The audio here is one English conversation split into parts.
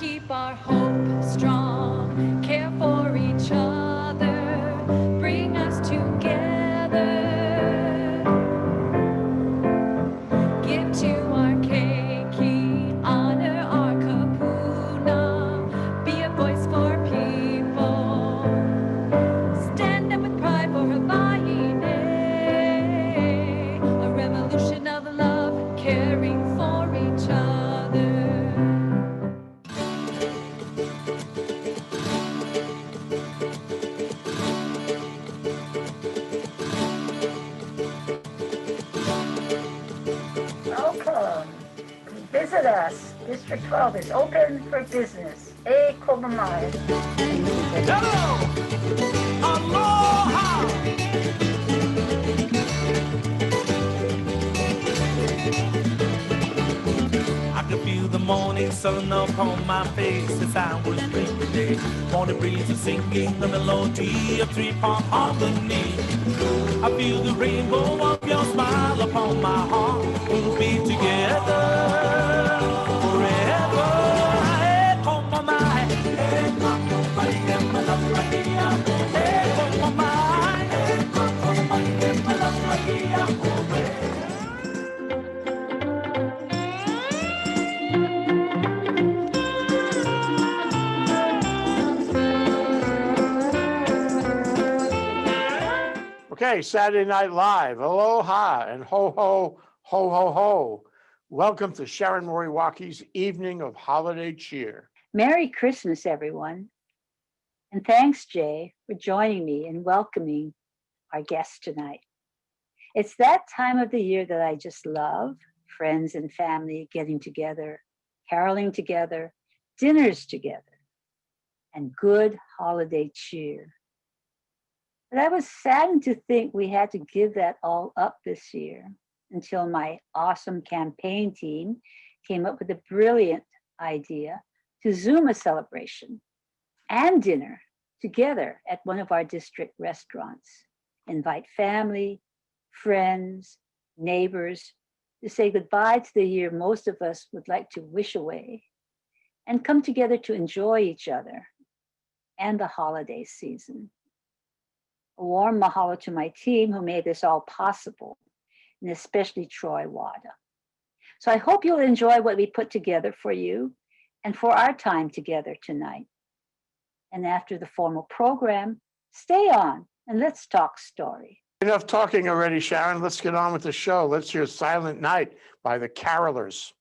keep our hope strong, care for each other, bring us together. Give to our keiki, honor our kapuna, be a voice for people. Stand up with pride for Hawaii, a revolution of love, caring for each other. Welcome. Visit us. District 12 is open for business. E Kumamai. Hello! Aloha! I could feel the morning sun upon my face as I was dreaming day. Morning breeze is singing the melody of three-part harmony. I feel the rainbow of your smile upon my heart. We'll be together forever. Hey, come on, my. Hey, come on, my. Hey, my love, my dear. Hey, come on, my. Hey, come on, my. Hey, my love, my dear. Okay, Saturday Night Live, aloha and ho, ho, ho, ho, ho. Welcome to Sharon Moriwaki's Evening of Holiday Cheer. Merry Christmas, everyone. And thanks, Jay, for joining me and welcoming our guest tonight. It's that time of the year that I just love, friends and family getting together, caroling together, dinners together, and good holiday cheer. But I was saddened to think we had to give that all up this year until my awesome campaign team came up with a brilliant idea to Zoom a celebration and dinner together at one of our district restaurants. Invite family, friends, neighbors to say goodbye to the year most of us would like to wish away and come together to enjoy each other and the holiday season. A warm mahalo to my team who made this all possible, and especially Troy Wada. So I hope you'll enjoy what we put together for you and for our time together tonight. And after the formal program, stay on and let's talk story. Enough talking already, Sharon. Let's get on with the show. Let's hear Silent Night by the Carolers.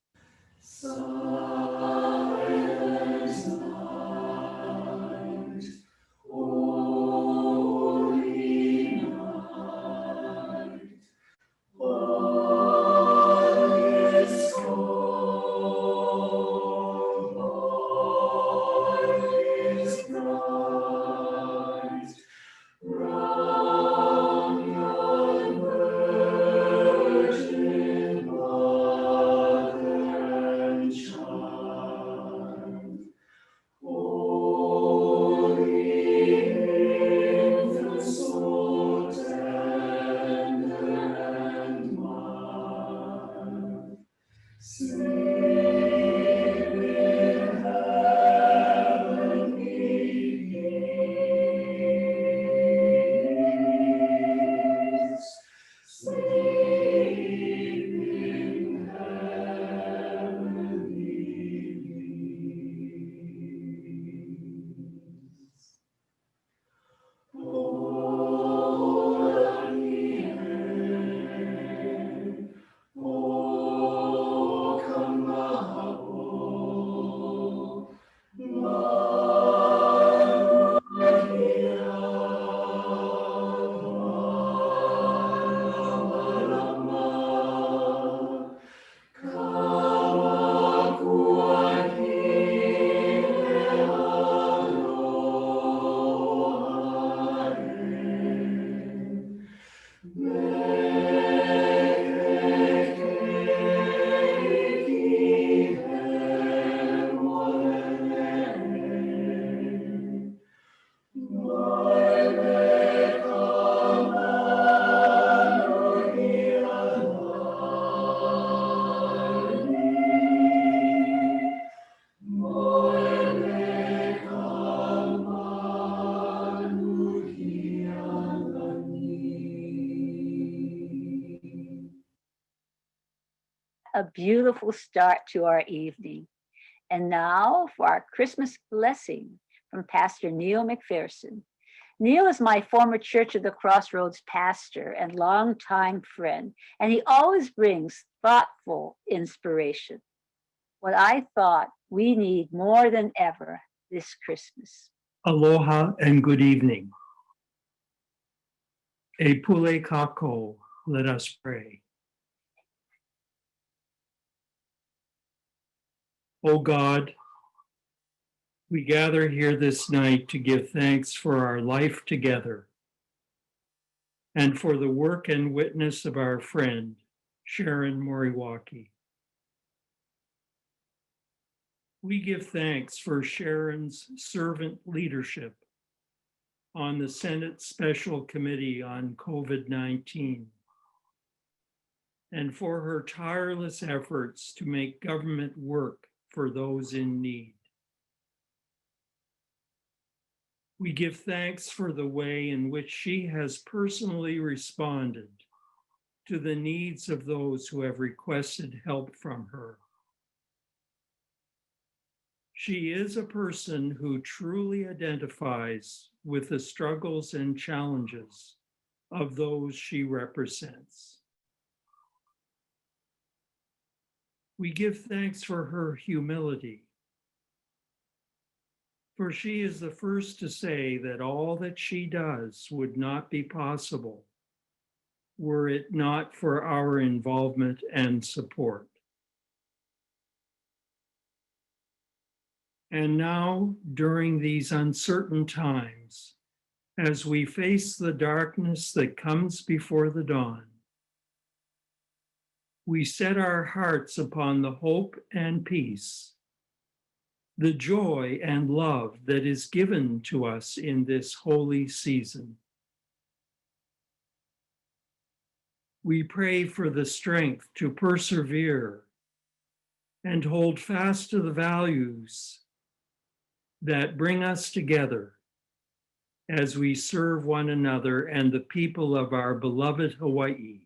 a beautiful start to our evening. And now for our Christmas blessing from Pastor Neil McPherson. Neil is my former Church of the Crossroads pastor and longtime friend, and he always brings thoughtful inspiration. What I thought we need more than ever this Christmas. Aloha and good evening. E pule kako, let us pray. O God, we gather here this night to give thanks for our life together and for the work and witness of our friend, Sharon Moriwaki. We give thanks for Sharon's servant leadership on the Senate Special Committee on COVID-19 and for her tireless efforts to make government work for those in need. We give thanks for the way in which she has personally responded to the needs of those who have requested help from her. She is a person who truly identifies with the struggles and challenges of those she represents. We give thanks for her humility, for she is the first to say that all that she does would not be possible were it not for our involvement and support. And now, during these uncertain times, as we face the darkness that comes before the dawn, we set our hearts upon the hope and peace, the joy and love that is given to us in this holy season. We pray for the strength to persevere and hold fast to the values that bring us together as we serve one another and the people of our beloved Hawaii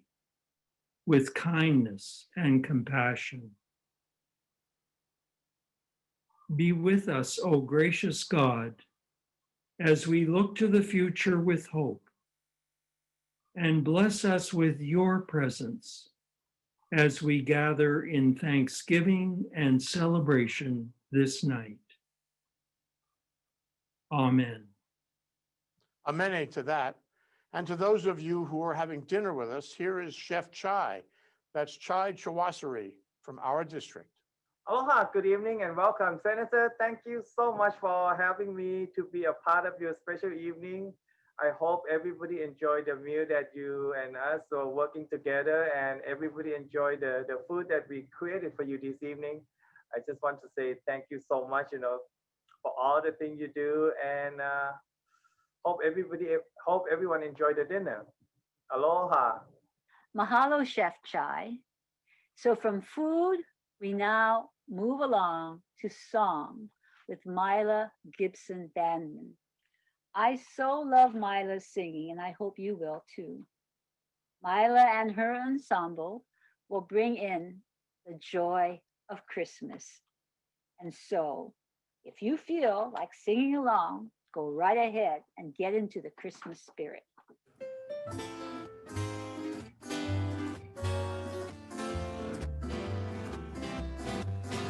with kindness and compassion. Be with us, O gracious God, as we look to the future with hope, and bless us with your presence as we gather in thanksgiving and celebration this night. Amen. Amen to that. And to those of you who are having dinner with us, here is Chef Chai. That's Chai Chawasari from our district. Aloha, good evening and welcome. Senator, thank you so much for having me to be a part of your special evening. I hope everybody enjoyed the meal that you and us were working together, and everybody enjoyed the food that we created for you this evening. I just want to say thank you so much, for all the things you do, and hope everyone enjoyed the dinner. Aloha. Mahalo, Chef Chai. So from food, we now move along to song with Mila Gibson Bandman. I so love Mila's singing, and I hope you will too. Mila and her ensemble will bring in the joy of Christmas. And so, if you feel like singing along, go right ahead and get into the Christmas spirit.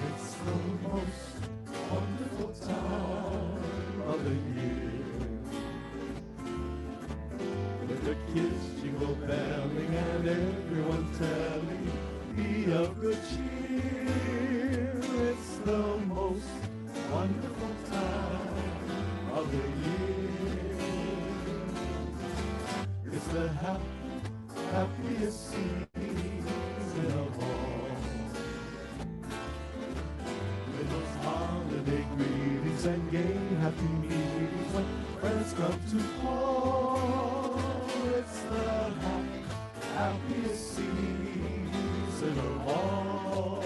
It's the most wonderful time of the year, with the kids jingle belling and everyone telling be of good cheer. It's the most wonderful time of the year. It's the happiest season of all. With those holiday greetings and gay happy meetings when friends come to call. It's the happiest season of all.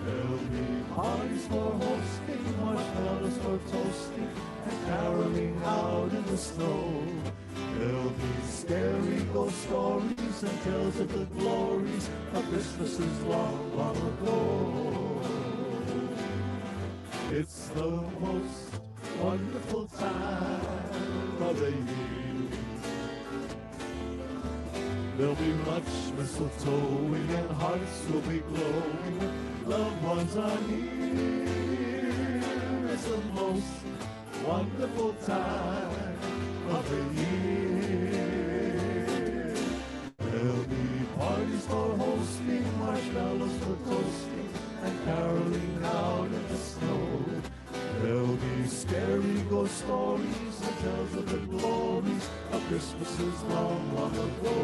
There'll be parties for hosting, marshmallows for toasting, and caroling out in the snow. There'll be scary ghost stories and tales of the glories of Christmases long, long ago. It's the most wonderful time of the year. There'll be much mistletoeing and hearts will be glowing. Loved ones are near. It's the most wonderful time of the year. There'll be parties for hosting, marshmallows for toasting, and caroling out in the snow. There'll be scary ghost stories and tales of the glories of Christmases long, long ago.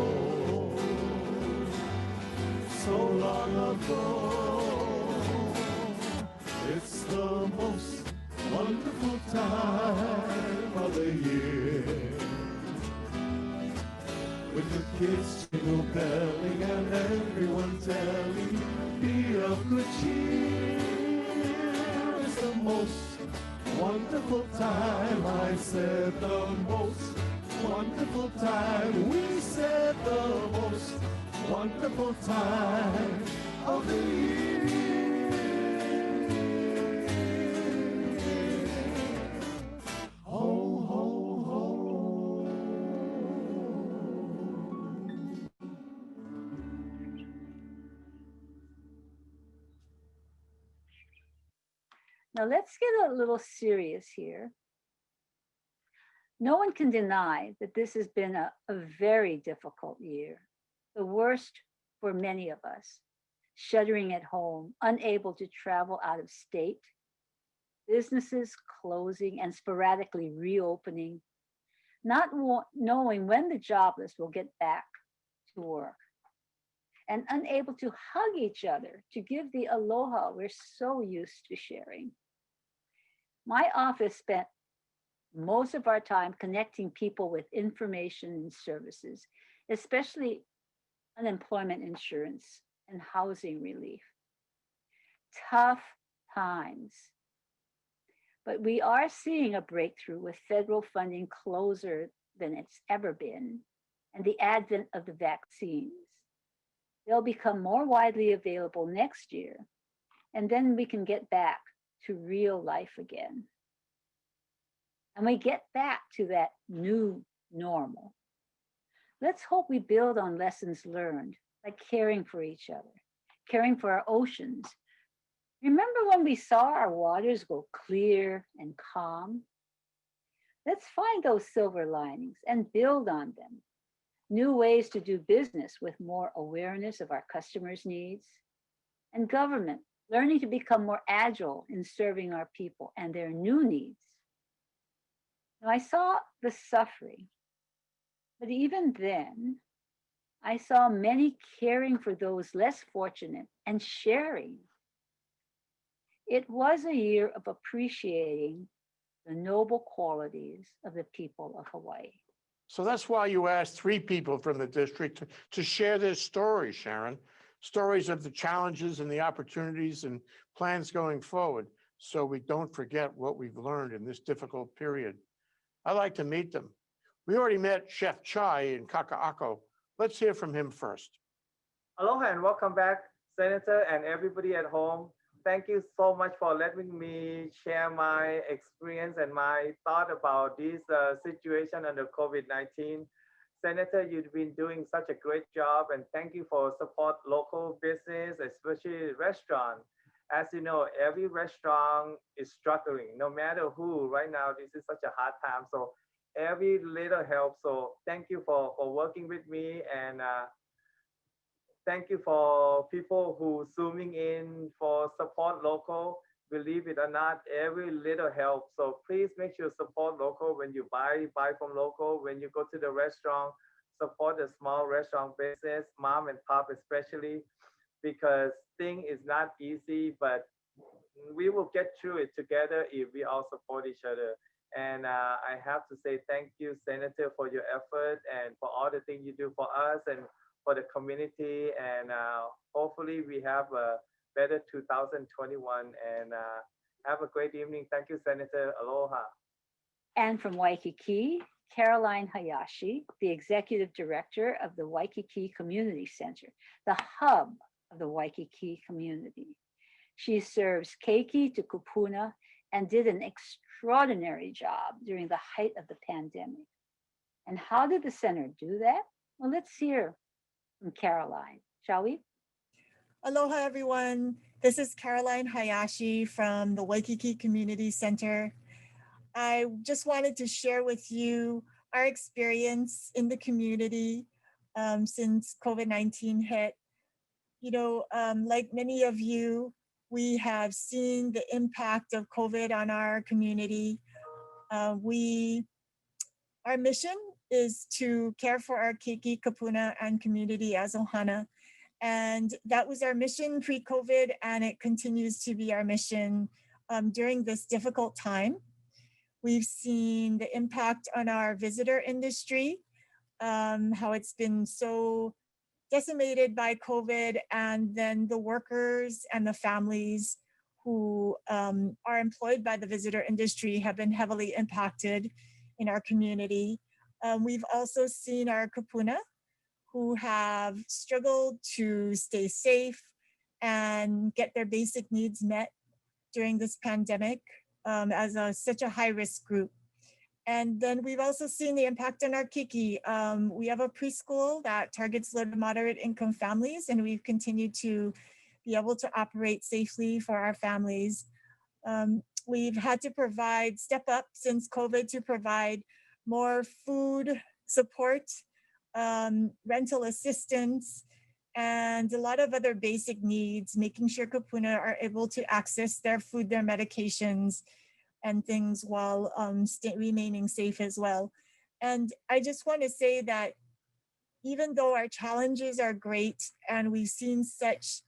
So long ago. It's the most wonderful time of the year. With the kids jingle belling and everyone telling, be of good cheer. It's the most wonderful time. I said the most wonderful time. We said the most wonderful time of the year. Ho, ho, ho. Now let's get a little serious here. No one can deny that this has been a very difficult year, the worst for many of us, shuddering at home, unable to travel out of state, businesses closing and sporadically reopening, not knowing when the jobless will get back to work, and unable to hug each other to give the aloha we're so used to sharing. My office spent most of our time connecting people with information and services, especially unemployment insurance and housing relief. Tough times. But we are seeing a breakthrough with federal funding closer than it's ever been, and the advent of the vaccines. They'll become more widely available next year, and then we can get back to real life again. And we get back to that new normal. Let's hope we build on lessons learned, like caring for each other, caring for our oceans. Remember when we saw our waters go clear and calm? Let's find those silver linings and build on them. New ways to do business with more awareness of our customers' needs, and government learning to become more agile in serving our people and their new needs. Now, I saw the suffering, but even then, I saw many caring for those less fortunate and sharing. It was a year of appreciating the noble qualities of the people of Hawaii. So that's why you asked 3 people from the district to share their stories, Sharon. Stories of the challenges and the opportunities and plans going forward, so we don't forget what we've learned in this difficult period. I'd like to meet them. We already met Chef Chai in Kaka'ako. Let's hear from him first. Aloha and welcome back, Senator and everybody at home. Thank you so much for letting me share my experience and my thought about this situation under COVID-19. Senator, you've been doing such a great job, and thank you for support local business, especially restaurant. As you know, every restaurant is struggling, no matter who. Right now, this is such a hard time. So every little helps. So thank you for working with me, and thank you for people who zooming in for support local. Believe it or not, every little helps. So please make sure support local when you buy from local. When you go to the restaurant, support the small restaurant business, mom and pop especially, because thing is not easy, but we will get through it together if we all support each other. And I have to say thank you, Senator, for your effort and for all the things you do for us and for the community. And hopefully we have a better 2021, and have a great evening. Thank you, Senator. Aloha. And from Waikiki, Caroline Hayashi, the executive director of the Waikiki Community Center, the hub of the Waikiki community. She serves keiki to kupuna and did an extraordinary job during the height of the pandemic. And how did the center do that? Well, let's hear from Caroline, shall we? Aloha, everyone. This is Caroline Hayashi from the Waikiki Community Center. I just wanted to share with you our experience in the community since COVID-19 hit. You know, like many of you, we have seen the impact of COVID on our community. Our mission is to care for our keiki, kapuna, and community as ohana. And that was our mission pre-COVID, and it continues to be our mission during this difficult time. We've seen the impact on our visitor industry, how it's been so decimated by COVID, and then the workers and the families who are employed by the visitor industry have been heavily impacted in our community. We've also seen our kapuna who have struggled to stay safe and get their basic needs met during this pandemic as such a high-risk group. And then we've also seen the impact on our keiki. We have a preschool that targets low to moderate income families, and we've continued to be able to operate safely for our families. We've had to step up since COVID to provide more food support, rental assistance, and a lot of other basic needs, making sure kapuna are able to access their food, their medications, and things while remaining safe as well. And I just want to say that even though our challenges are great and we've seen such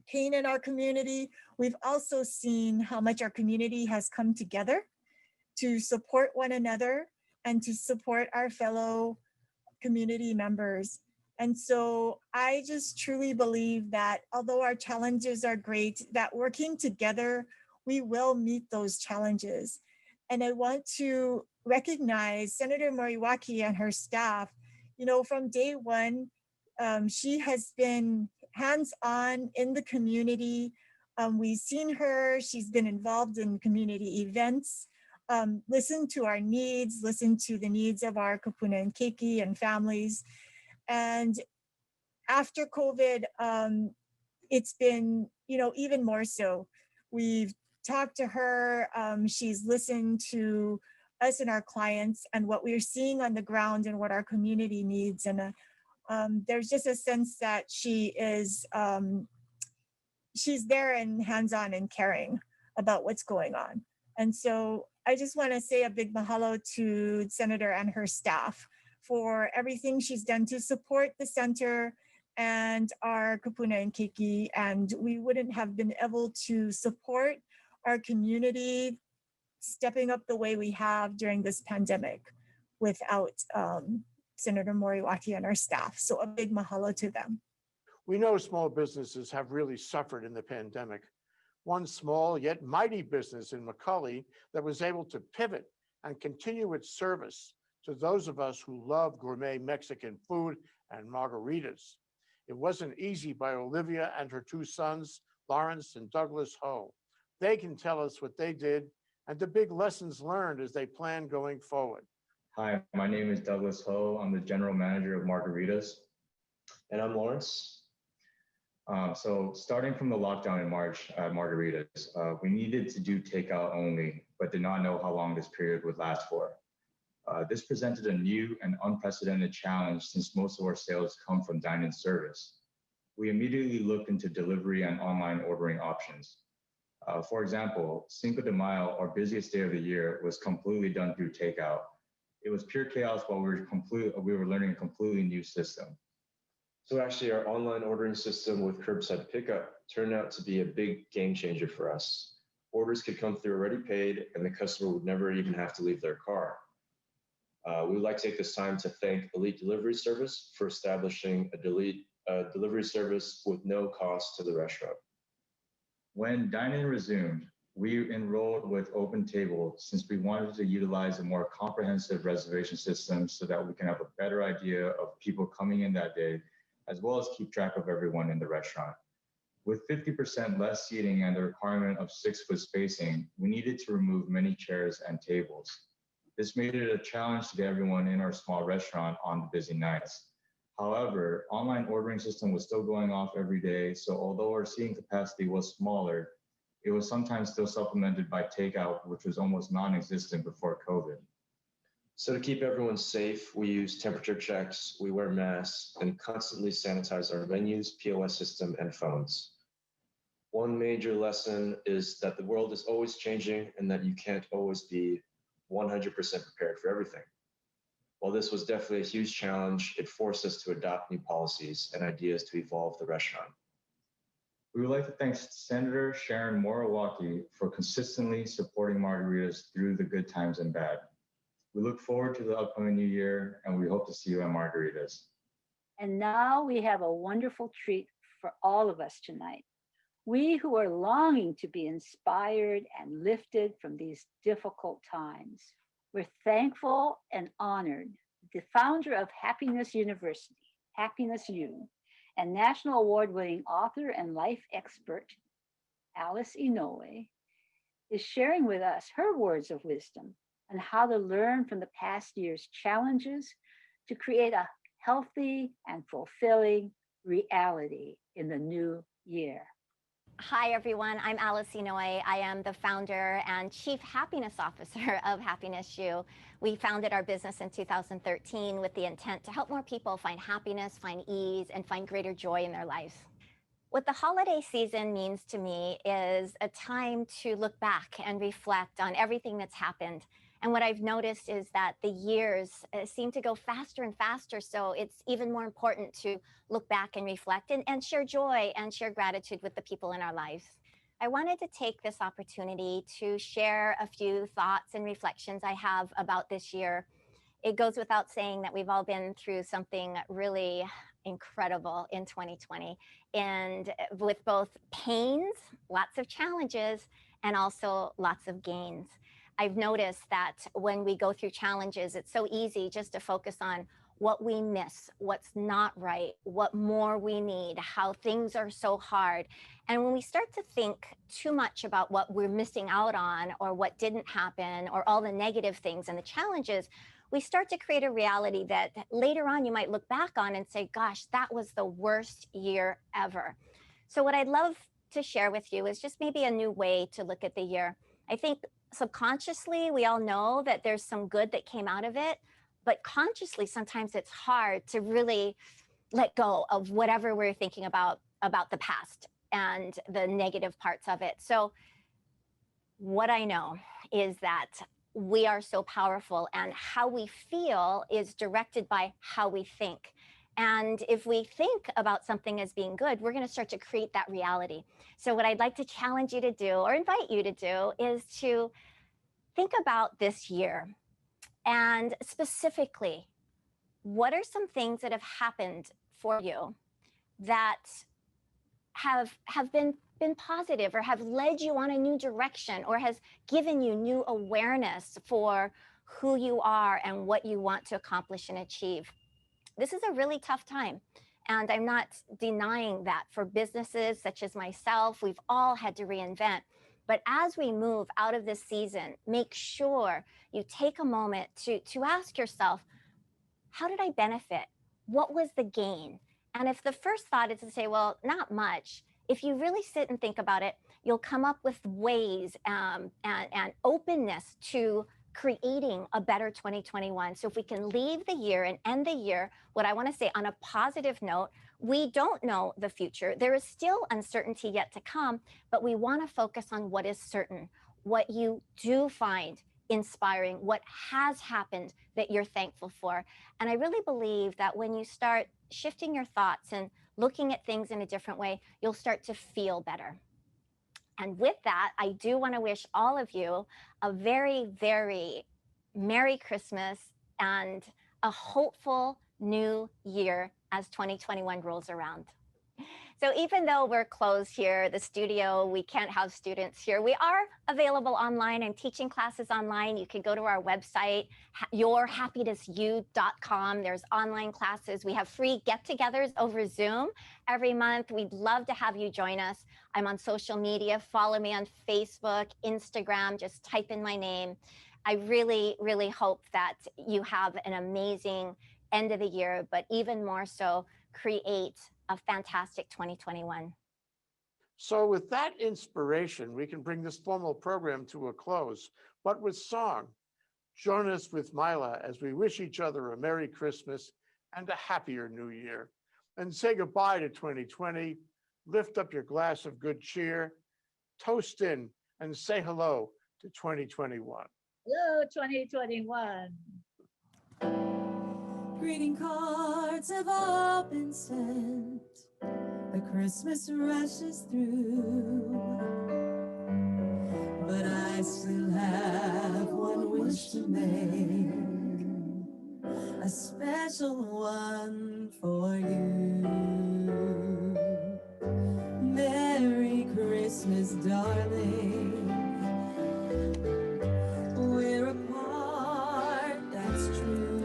pain in our community, we've also seen how much our community has come together to support one another and to support our fellow community members. And so I just truly believe that although our challenges are great, that working together, we will meet those challenges. And I want to recognize Senator Moriwaki and her staff. You know, from day one, she has been hands-on in the community. We've seen her, she's been involved in community events, listened to our needs, listened to the needs of our kapuna and keiki and families. And after COVID, it's been, you know, even more so. We've talked to her, she's listened to us and our clients and what we're seeing on the ground and what our community needs. And there's just a sense that she is, she's there and hands-on and caring about what's going on. And so I just want to say a big mahalo to Senator and her staff for everything she's done to support the center and our kapuna and keiki. And we wouldn't have been able to support our community stepping up the way we have during this pandemic without Senator Moriwaki and our staff. So a big mahalo to them. We know small businesses have really suffered in the pandemic. One small yet mighty business in McCully that was able to pivot and continue its service to those of us who love gourmet Mexican food and margaritas. It wasn't easy by Olivia and her two sons, Lawrence and Douglas Ho. They can tell us what they did and the big lessons learned as they plan going forward. Hi, my name is Douglas Ho. I'm the general manager of Margaritas. And I'm Lawrence. So starting from the lockdown in March at Margaritas, we needed to do takeout only, but did not know how long this period would last for. This presented a new and unprecedented challenge since most of our sales come from dine-in service. We immediately looked into delivery and online ordering options. For example, Cinco de Mayo, our busiest day of the year, was completely done through takeout. It was pure chaos while we were learning a completely new system. So actually our online ordering system with curbside pickup turned out to be a big game changer for us. Orders could come through already paid and the customer would never even have to leave their car. We would like to take this time to thank Elite Delivery Service for establishing a delivery service with no cost to the restaurant. When dine-in resumed, We enrolled with Open Table since we wanted to utilize a more comprehensive reservation system so that we can have a better idea of people coming in that day, as well as keep track of everyone in the restaurant. With 50% less seating and the requirement of 6-foot spacing, we needed to remove many chairs and tables. This made it a challenge to get everyone in our small restaurant on the busy nights. However, online ordering system was still going off every day, so although our seating capacity was smaller, it was sometimes still supplemented by takeout, which was almost non-existent before COVID. So to keep everyone safe, we use temperature checks, we wear masks, and constantly sanitize our menus, POS system, and phones. One major lesson is that the world is always changing and that you can't always be 100% prepared for everything. While this was definitely a huge challenge, it forced us to adopt new policies and ideas to evolve the restaurant. We would like to thank Senator Sharon Moriwaki for consistently supporting Margaritas through the good times and bad. We look forward to the upcoming new year, and we hope to see you at Margaritas. And now we have a wonderful treat for all of us tonight. We who are longing to be inspired and lifted from these difficult times. We're thankful and honored the founder of Happiness University, Happiness U, and national award-winning author and life expert, Alice Inoue, is sharing with us her words of wisdom on how to learn from the past year's challenges to create a healthy and fulfilling reality in the new year. Hi, everyone. I'm Alice Inoue. I am the founder and chief happiness officer of Happiness U. We founded our business in 2013 with the intent to help more people find happiness, find ease, and find greater joy in their lives. What the holiday season means to me is a time to look back and reflect on everything that's happened. And what I've noticed is that the years seem to go faster and faster. So it's even more important to look back and reflect and share joy and share gratitude with the people in our lives. I wanted to take this opportunity to share a few thoughts and reflections I have about this year. It goes without saying that we've all been through something really incredible in 2020, and with both pains, lots of challenges, and also lots of gains. I've noticed that when we go through challenges, it's so easy just to focus on what we miss, what's not right, what more we need, how things are so hard. And when we start to think too much about what we're missing out on or what didn't happen or all the negative things and the challenges, we start to create a reality that later on you might look back on and say, gosh, that was the worst year ever. So what I'd love to share with you is just maybe a new way to look at the year. I think subconsciously, we all know that there's some good that came out of it, but consciously, sometimes it's hard to really let go of whatever we're thinking about the past and the negative parts of it. So what I know is that we are so powerful, and how we feel is directed by how we think. And if we think about something as being good, we're going to start to create that reality. So what I'd like to challenge you to do, or invite you to do, is to think about this year. And specifically, what are some things that have happened for you that have been positive, or have led you on a new direction, or has given you new awareness for who you are and what you want to accomplish and achieve? This is a really tough time, and I'm not denying that. For businesses such as myself, we've all had to reinvent. But as we move out of this season, make sure you take a moment to ask yourself, how did I benefit? What was the gain? And if the first thought is to say, well, not much, if you really sit and think about it, you'll come up with ways and openness to creating a better 2021. So if we can leave the year and end the year, what I want to say, on a positive note, we don't know the future. There is still uncertainty yet to come, but we want to focus on what is certain, what you do find inspiring, what has happened that you're thankful for. And I really believe that when you start shifting your thoughts and looking at things in a different way, you'll start to feel better. And with that, I do want to wish all of you a very, very Merry Christmas and a hopeful new year as 2021 rolls around. So even though we're closed here, the studio, we can't have students here. We are available online. I'm teaching classes online. You can go to our website, yourhappinessyou.com. There's online classes. We have free get-togethers over Zoom every month. We'd love to have you join us. I'm on social media. Follow me on Facebook, Instagram. Just type in my name. I really, really hope that you have an amazing end of the year, but even more so, create a fantastic 2021. So with that inspiration, we can bring this formal program to a close, but with song. Join us with Mila as we wish each other a Merry Christmas and a happier New Year, and say goodbye to 2020. Lift up your glass of good cheer, toast in, and say hello to 2021. Hello, 2021. Greeting cards have all been sent. The Christmas rushes through. But I still have one wish to make, a special one for you. Merry Christmas, darling. We're apart, that's true.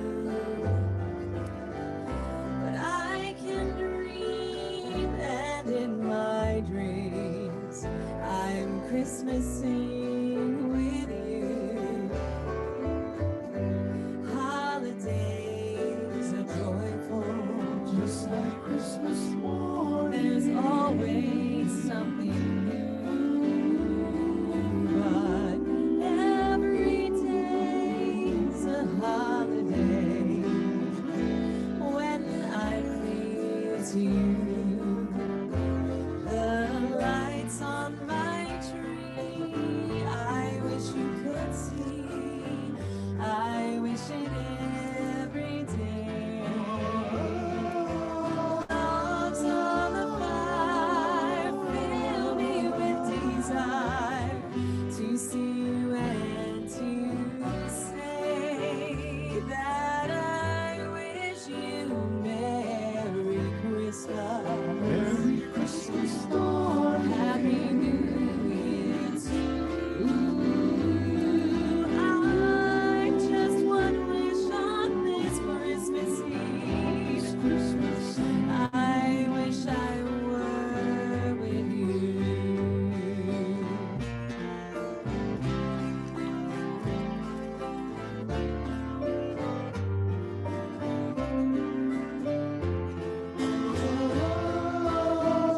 But I can dream, and in my dreams, I'm Christmasing with you. Holidays are joyful, just like Christmas morning. There's always something new, but every day's a holiday when I'm near to you. The lights on my tree, I wish you could see. I wish it every day. Logs on the fire fill me with desire to see you and to say that I wish you Merry Christmas. Merry Christmas, Lord. Happy New Year too. I just one wish on this Christmas Eve. I wish I were with you.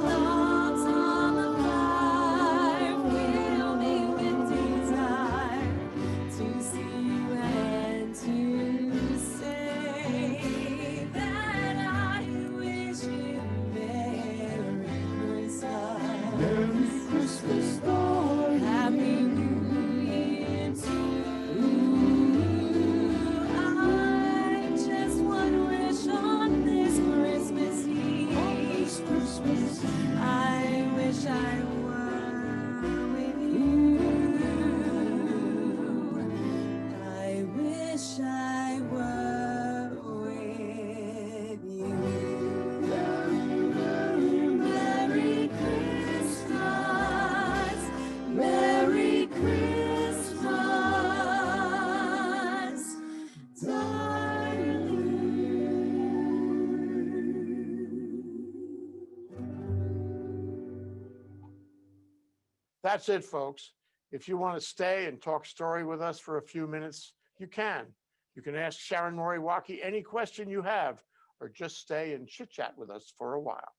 Logs on the fire fill me with desire to see you and to say that I wish you Merry Christmas. Merry Christmas, Lord. Happy New Year too. I just one wish on this Christmas Eve. I wish I were with you. I wish I were with you. Merry Christmas. Merry Christmas, darling. That's it, folks. If you want to stay and talk story with us for a few minutes, you can. You can ask Sharon Moriwaki any question you have, or just stay and chit chat with us for a while.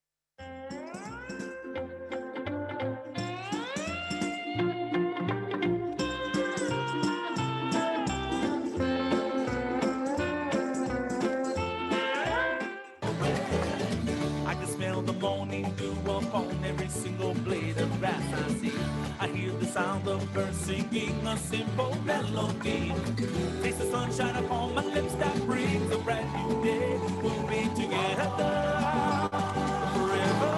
I can smell the morning dew upon every single blade of grass I see. I hear the sound of birds singing a simple melody. Taste the sunshine upon my lips that brings a brand new day. We'll be together forever.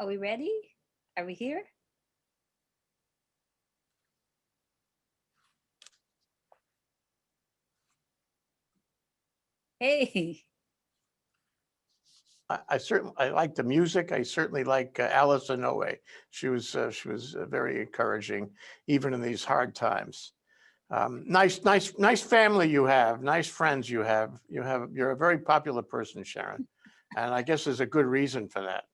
Are we ready? Are we here? Hey, I certainly, I like the music. I certainly like Alice Inouye. She was very encouraging, even in these hard times. Nice family you have, nice friends you have. You're a very popular person, Sharon. And I guess there's a good reason for that.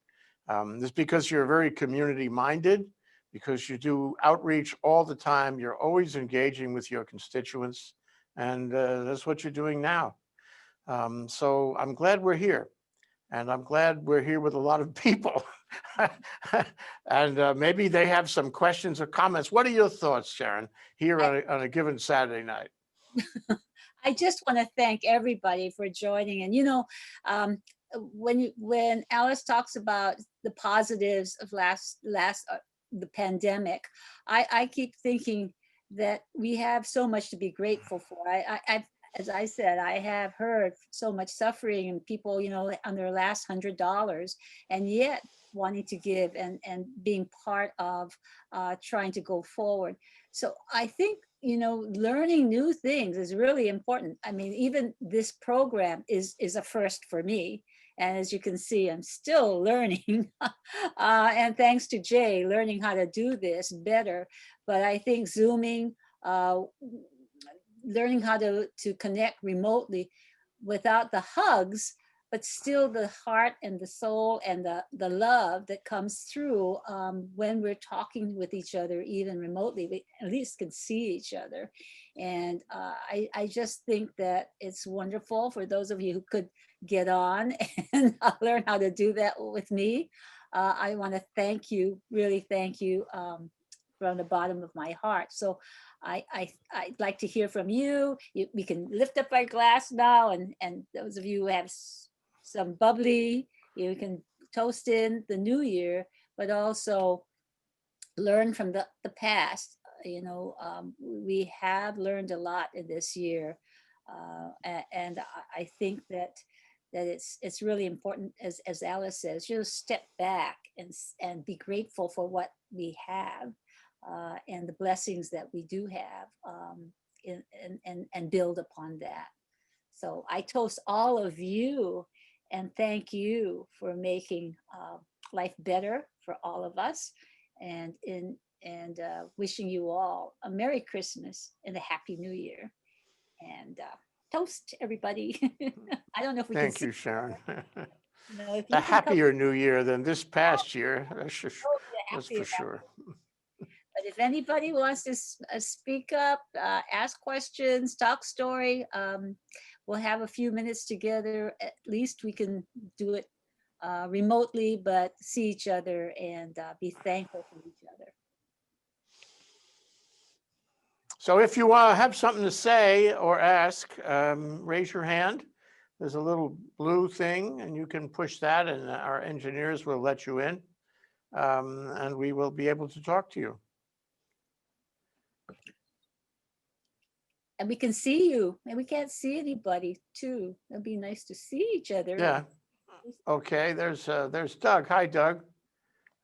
It's because you're very community minded, because you do outreach all the time. You're always engaging with your constituents. And that's what you're doing now. So I'm glad we're here. And I'm glad we're here with a lot of people. And maybe they have some questions or comments. What are your thoughts, Sharon, here on a given Saturday night? I just want to thank everybody for joining. And when Alice talks about the positives of the pandemic, I keep thinking that we have so much to be grateful for. As I said, I have heard so much suffering and people, on their last $100, and yet wanting to give and being part of trying to go forward. So I think, learning new things is really important. I mean, even this program is a first for me. And as you can see, I'm still learning. And thanks to Jay, learning how to do this better. But I think Zooming, learning how to connect remotely without the hugs, but still the heart and the soul and the love that comes through when we're talking with each other, even remotely, we at least can see each other. And I just think that it's wonderful for those of you who could get on and learn how to do that with me. I want to thank you, really thank you from the bottom of my heart. So I'd like to hear from you. We can lift up our glass now, and those of you who have some bubbly, you can toast in the new year, but also learn from the past. We have learned a lot in this year, and I think that it's really important, as Alice says, just step back and be grateful for what we have. And the blessings that we do have, and build upon that. So I toast all of you and thank you for making life better for all of us, and wishing you all a Merry Christmas and a Happy New Year. And toast, everybody. I don't know if we Thank can you, Sharon. if A happier new year than this past year, that's for happier. sure. But if anybody wants to speak up, ask questions, talk story, we'll have a few minutes together. At least we can do it remotely, but see each other and be thankful for each other. So if you have something to say or ask, raise your hand. There's a little blue thing and you can push that and our engineers will let you in, and we will be able to talk to you. And we can see you, and we can't see anybody too. It'd be nice to see each other. Yeah. Okay, there's Doug. Hi, Doug.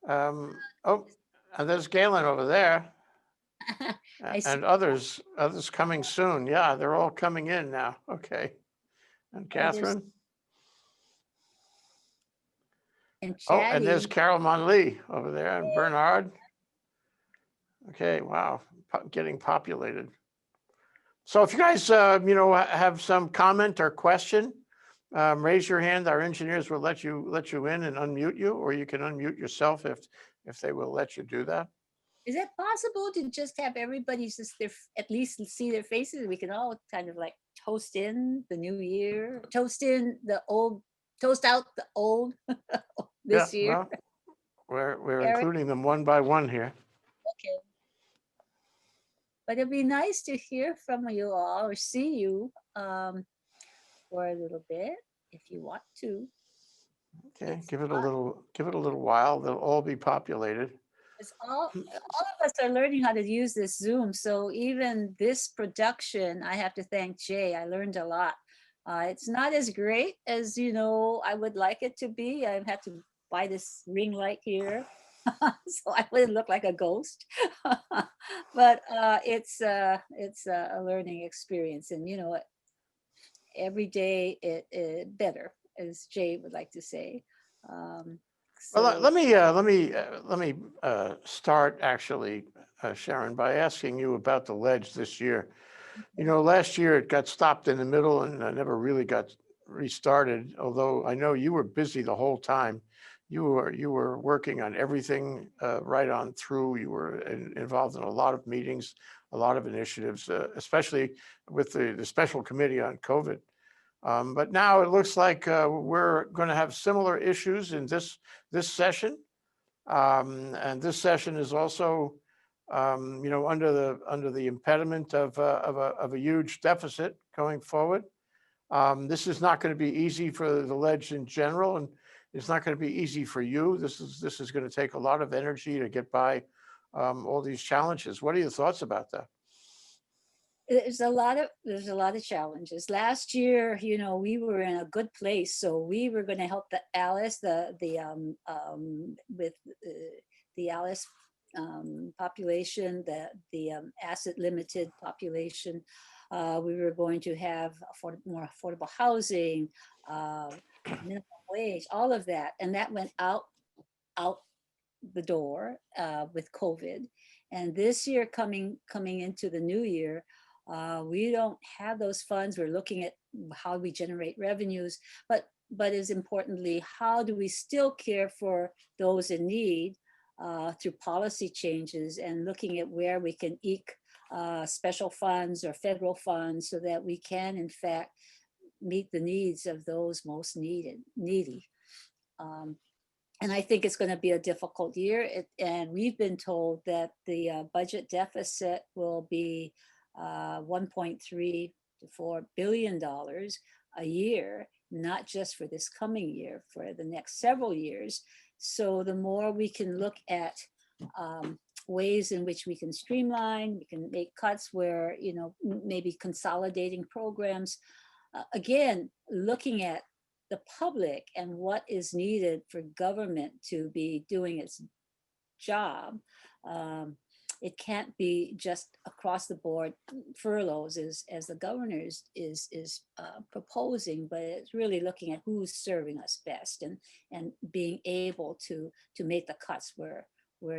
Oh, and there's Galen over there. And others coming soon. Yeah, they're all coming in now. Okay. And Catherine. And and there's Carol Monlee over there, and Bernard. Okay, wow, getting populated. So if you guys, have some comment or question, raise your hand. Our engineers will let you in and unmute you, or you can unmute yourself if they will let you do that. Is it possible to just have everybody at least see their faces? We can all kind of like toast in the new year, toast in the old, toast out the old this year. Well, we're including them one by one here. Okay. But it'd be nice to hear from you all or see you for a little bit if you want to. Okay, give it a little while. They'll all be populated. It's all of us are learning how to use this Zoom. So even this production, I have to thank Jay. I learned a lot. It's not as great as I would like it to be. I've had to buy this ring light here. So I wouldn't look like a ghost. But it's a learning experience, and you know what? Every day it better, as Jay would like to say. Um, Well, so let me start actually, Sharon, by asking you about the ledge this year. You know, last year it got stopped in the middle and never really got restarted, although I know you were busy the whole time. You were working on everything right on through. You were involved in a lot of meetings, a lot of initiatives, especially with the special committee on COVID. But now it looks like we're going to have similar issues in this session. And this session is also, you know, under the impediment of a huge deficit going forward. This is not going to be easy for the ledge in general, and it's not going to be easy for you. This is going to take a lot of energy to get by all these challenges. What are your thoughts about that? there's a lot of challenges. Last year, you know, we were in a good place, so we were going to help the Alice, with the Alice population, the asset limited population. We were going to have more affordable housing, minimum wage, all of that, and that went out the door with COVID. And this year, coming into the new year, we don't have those funds. We're looking at how we generate revenues, but as importantly, how do we still care for those in need through policy changes, and looking at where we can eke special funds or federal funds so that we can, in fact, meet the needs of those most needy. And I think it's going to be a difficult year. And we've been told that the budget deficit will be $1.3 to $4 billion a year, not just for this coming year, for the next several years. So the more we can look at ways in which we can streamline, we can make cuts where, you know, maybe consolidating programs, again, looking at the public and what is needed for government to be doing its job. It can't be just across the board furloughs as the governor is proposing, but it's really looking at who's serving us best, and being able to make the cuts where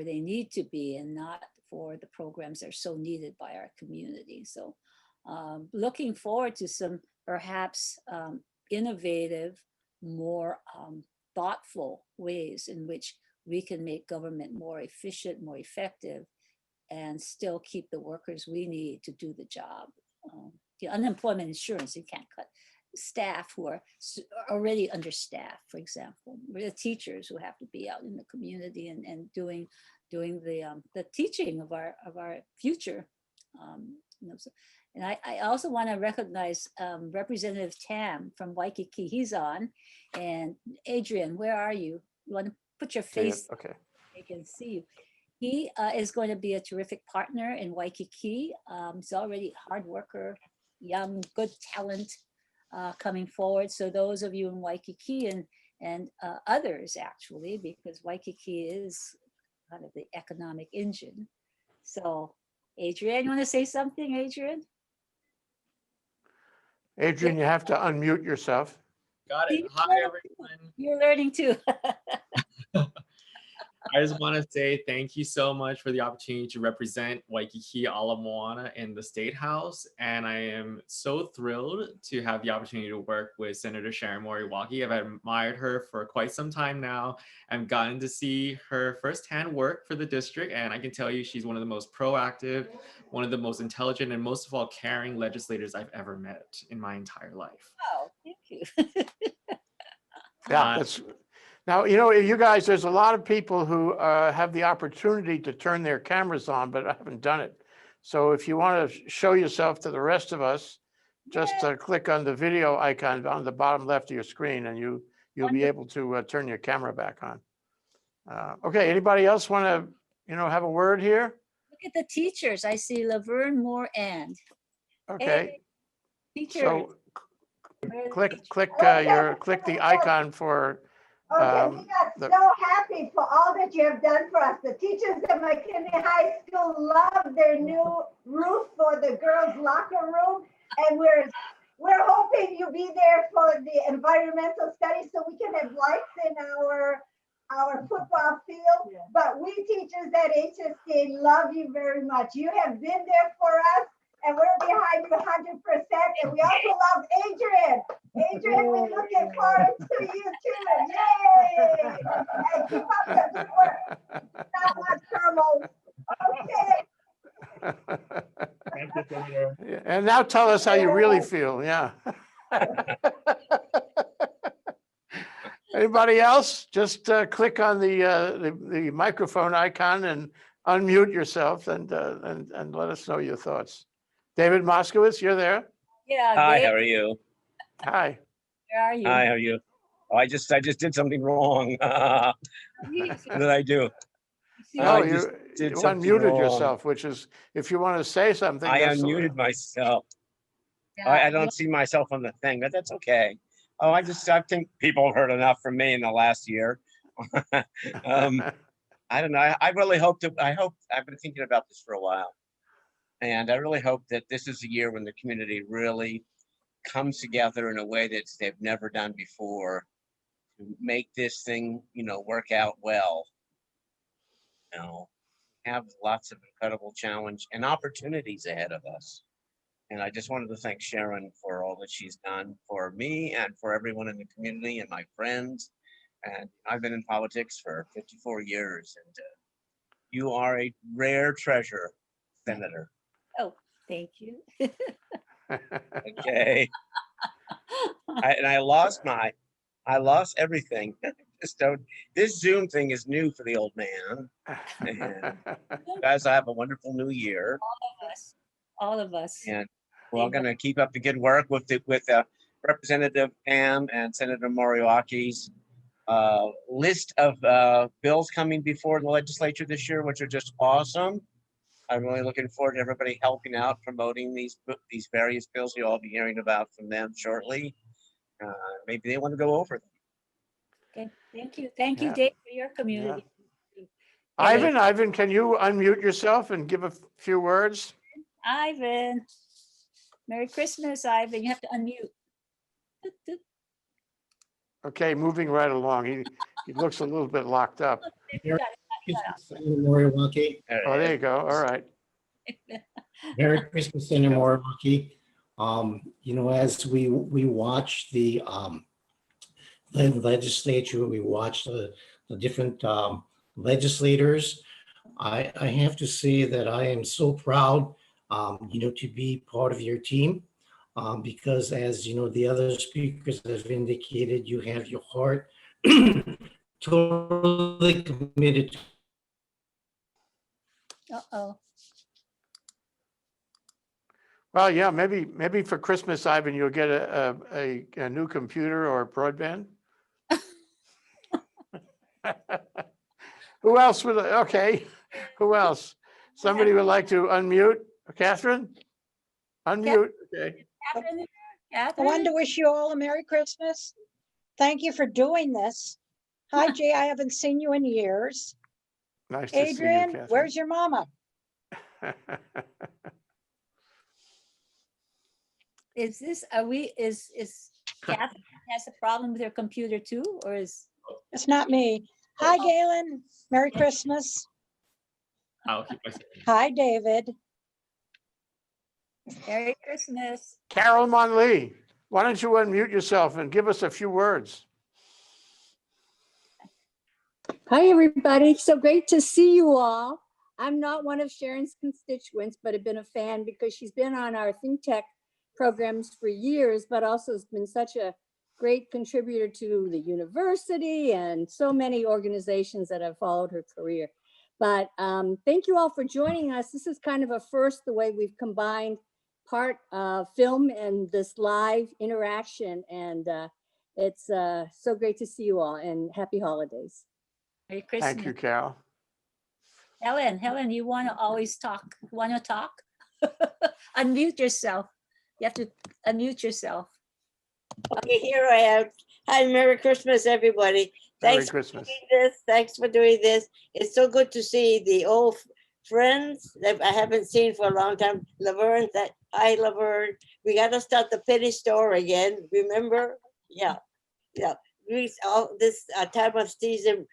they need to be, and not for the programs that are so needed by our community. So looking forward to some perhaps innovative, more thoughtful ways in which we can make government more efficient, more effective, and still keep the workers we need to do the job. The unemployment insurance, you can't cut. Staff who are already understaffed, for example, the teachers who have to be out in the community and doing the teaching of our future. You know, so, and I also want to recognize Representative Tam from Waikiki. He's on. And Adrian, where are you? You want to put your face? Okay. I can see you. He is going to be a terrific partner in Waikiki. He's already a hard worker, young, good talent coming forward. So those of you in Waikiki and others, actually, because Waikiki is kind of the economic engine. So Adrian, you want to say something, Adrian? Adrian, you have to unmute yourself. Got it. Hi, everyone. You're learning too. I just want to say thank you so much for the opportunity to represent Waikiki Ala Moana in the State House. And I am so thrilled to have the opportunity to work with Senator Sharon Moriwaki. I've admired her for quite some time now. I've gotten to see her firsthand work for the district. And I can tell you she's one of the most proactive, one of the most intelligent, and most of all caring legislators I've ever met in my entire life. Oh, thank you. Yeah, that's. Now, you know, you guys, there's a lot of people who have the opportunity to turn their cameras on, but I haven't done it. So if you want to show yourself to the rest of us, just click on the video icon on the bottom left of your screen, and you'll be able to turn your camera back on. Okay, anybody else want to, you know, have a word here? Look at the teachers. I see Laverne Moore and. Okay. Hey, teachers. So Where are the click teachers? click the icon for Okay, we got the- so happy for all that you have done for us. The teachers at McKinney High School love their new roof for the girls' locker room. And we're hoping you'll be there for the environmental studies so we can have lights in our football field. But we teachers at HSK love you very much. You have been there for us and we're behind you 100%. And we also love Adrian. Adrian, we're looking forward to you too. Yay! And keep up the good work. Not much promos. Okay. Yeah, and now tell us how you really feel, yeah. Anybody else? Just click on the microphone icon and unmute yourself and let us know your thoughts. David Moskowitz, you're there? Yeah. Hi, how are you? Hi. Where are you? Hi, how are you? Oh, I just did something wrong. What did I do? Oh, I just you did something unmuted wrong. yourself, which is, if you want to say something. I that's- unmuted myself. Yeah, I don't see myself on the thing, but that's okay. Oh, I think people have heard enough from me in the last year. I don't know. I really hope to, I've been thinking about this for a while. And I really hope that this is a year when the community really comes together in a way that they've never done before to make this thing, work out well. Have lots of incredible challenge and opportunities ahead of us. And I just wanted to thank Sharon for all that she's done for me and for everyone in the community and my friends. And I've been in politics for 54 years, and you are a rare treasure, Senator. Oh, thank you. Okay. I lost everything. This Zoom thing is new for the old man. And you guys have a wonderful new year. All of us. And we're all going to keep up the good work with Representative Pam and Senator Moriaki's list of bills coming before the legislature this year, which are just awesome. I'm really looking forward to everybody helping out, promoting these various bills. You'll all be hearing about from them shortly. Maybe they want to go over them. Okay, thank you. Thank you, Yeah. Dave, for your community. Ivan, can you unmute yourself and give a few words? Ivan. Merry Christmas, Ivan. You have to unmute. Toot, toot. Okay, moving right along. He looks a little bit locked up. You got it. Senator Moriwaki. Oh, there you go. All right. Merry Christmas, Senator Moriwaki. As we watch the legislature, we watch the different legislators. I have to say that I am so proud, to be part of your team, because as you know, the other speakers have indicated, you have your heart totally committed. Uh-oh. Well, yeah, maybe for Christmas, Ivan, you'll get a new computer or broadband. Who else would, okay, who else? Somebody would like to unmute? Catherine? Unmute, okay. Catherine, I Catherine? wanted to wish you all a Merry Christmas. Thank you for doing this. Hi, Jay, I haven't seen you in years. Nice to see you, Adrian, Catherine. where's your mama? Is Catherine has a problem with her computer too, or is? It's not me. Hi, Galen. Merry Christmas. I'll keep my second. Hi, David. Merry Christmas. Carol Monlee, why don't you unmute yourself and give us a few words? Hi, everybody. So great to see you all. I'm not one of Sharon's constituents, but have been a fan because she's been on our Think Tech programs for years, but also has been such a great contributor to the university and so many organizations that have followed her career. But thank you all for joining us. This is kind of a first, the way we've combined part film and this live interaction. And it's so great to see you all, and happy holidays. Merry Christmas. Thank you, Carol. Helen, you want to always talk? Want to talk? Unmute yourself. You have to unmute yourself. Okay, here I am. Hi, Merry Christmas, everybody. Merry Thanks for Christmas. doing this. Thanks for doing this. It's so good to see the old friends that I haven't seen for a long time. Laverne, hi Laverne. We got to start the penny store again. Remember? Yeah, yeah. All this time of season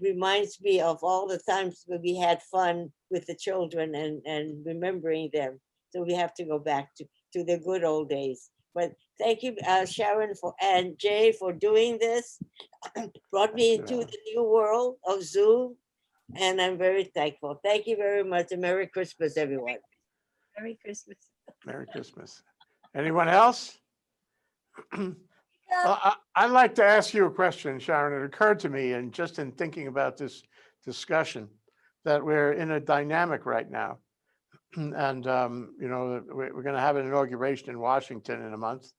reminds me of all the times when we had fun with the children and remembering them. So we have to go back to the good old days. But thank you, Sharon and Jay for doing this. Brought me into the new world of Zoom, and I'm very thankful. Thank you very much, and Merry Christmas, everyone. Merry Christmas. Merry Christmas. Anyone else? I'd like to ask you a question, Sharon. It occurred to me, and just in thinking about this discussion, that we're in a dynamic right now. And, you know, we're going to have an inauguration in Washington in a month.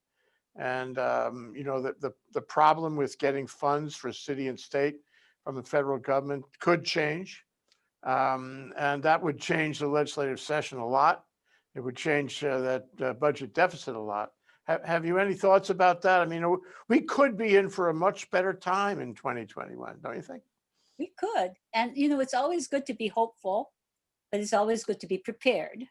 And, you know, the problem with getting funds for city and state from the federal government could change. And that would change the legislative session a lot. It would change that budget deficit a lot. Have you any thoughts about that? I mean, we could be in for a much better time in 2021, don't you think? We could. And, you know, it's always good to be hopeful, but it's always good to be prepared.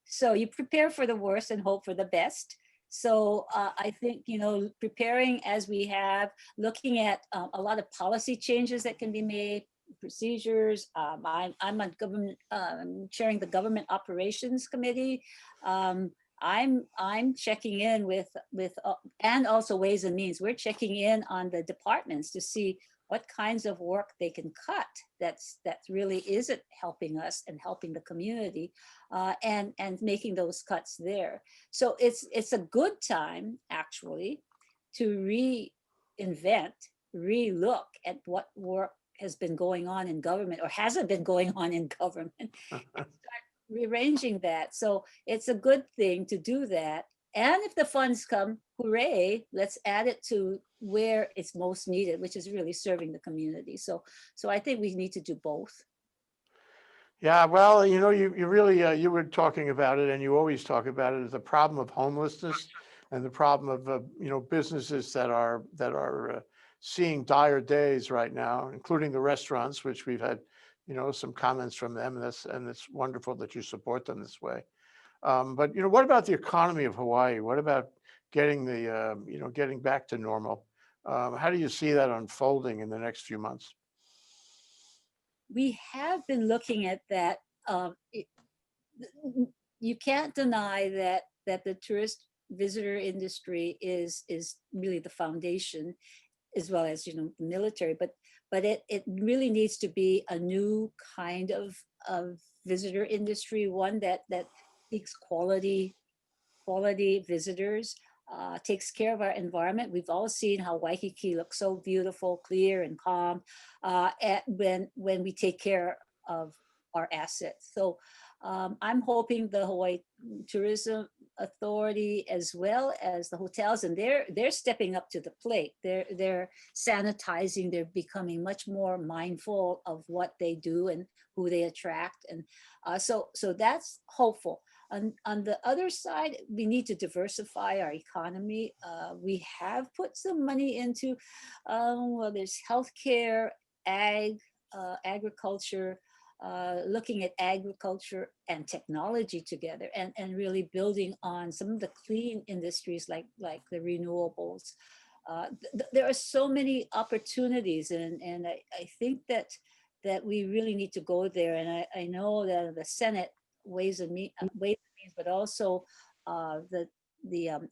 So you prepare for the worst and hope for the best. So I think, you know, preparing as we have, looking at a lot of policy changes that can be made, procedures. I'm on government, chairing the Government Operations Committee. I'm checking in with and also Ways and Means. We're checking in on the departments to see what kinds of work they can cut that really isn't helping us and helping the community, and making those cuts there. So it's a good time actually to reinvent, relook at what work has been going on in government or hasn't been going on in government, and start rearranging that. So it's a good thing to do that. And if the funds come, hooray, let's add it to where it's most needed, which is really serving the community. So I think we need to do both. Yeah, well, you know, you really, you were talking about it, and you always talk about it, as the problem of homelessness and the problem of, you know, businesses that are seeing dire days right now, including the restaurants, which we've had, you know, some comments from them, and it's wonderful that you support them this way. But, you know, what about the economy of Hawaii? What about getting the, you know, getting back to normal? How do you see that unfolding in the next few months? We have been looking at that. You can't deny that the tourist visitor industry is really the foundation, as well as, you know, the military, but it really needs to be a new kind of visitor industry, one that seeks quality visitors, takes care of our environment. We've all seen how Waikiki looks so beautiful, clear and calm when we take care of our assets. So I'm hoping the Hawaii Tourism Authority, as well as the hotels, and they're stepping up to the plate. They're sanitizing. They're becoming much more mindful of what they do and who they attract, and so that's hopeful. On the other side, we need to diversify our economy. We have put some money into, well, there's healthcare, agriculture, looking at agriculture and technology together, and really building on some of the clean industries like the renewables. There are so many opportunities, and I think that we really need to go there. And I know that the Senate Ways and Means, but also the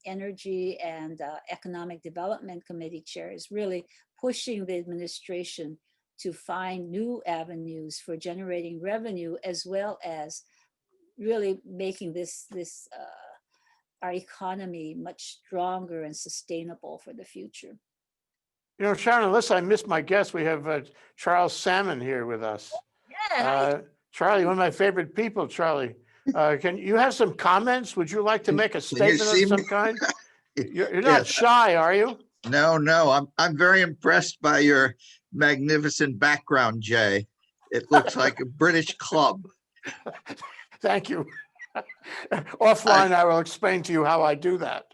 Energy and Economic Development Committee chair is really pushing the administration to find new avenues for generating revenue, as well as really making this our economy much stronger and sustainable for the future. You know, Sharon, unless I missed my guest, we have Charles Salmon here with us. Yeah. Charlie, one of my favorite people, Charlie. Can you have some comments? Would you like to make a statement see of some me? kind? You're not Yes. shy, are you? No, I'm very impressed by your magnificent background, Jay. It looks like a British club. Thank you. Offline, I will explain to you how I do that.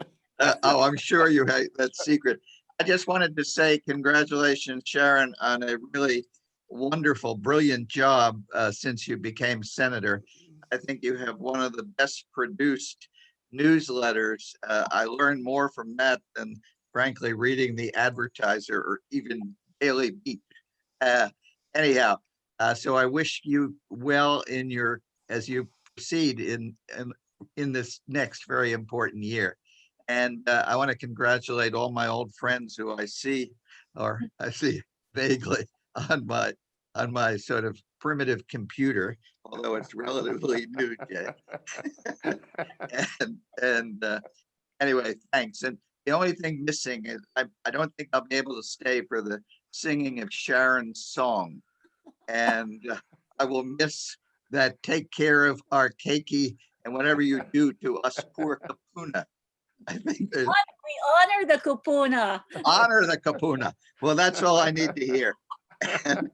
Oh, I'm sure you have that secret. I just wanted to say congratulations, Sharon, on a really wonderful, brilliant job since you became senator. I think you have one of the best produced newsletters. I learned more from that than, frankly, reading the Advertiser or even Daily Beat. Anyhow, so I wish you well in your as you proceed in this next very important year. And I want to congratulate all my old friends who I see vaguely on my sort of primitive computer, although it's relatively new, Jay. and anyway, thanks. And the only thing missing is I don't think I'll be able to stay for the singing of Sharon's song. And I will miss that. Take care of our keiki and whatever you do to us poor kapuna. I think there's We honor the kupuna. honor the kapuna. Well, that's all I need to hear. And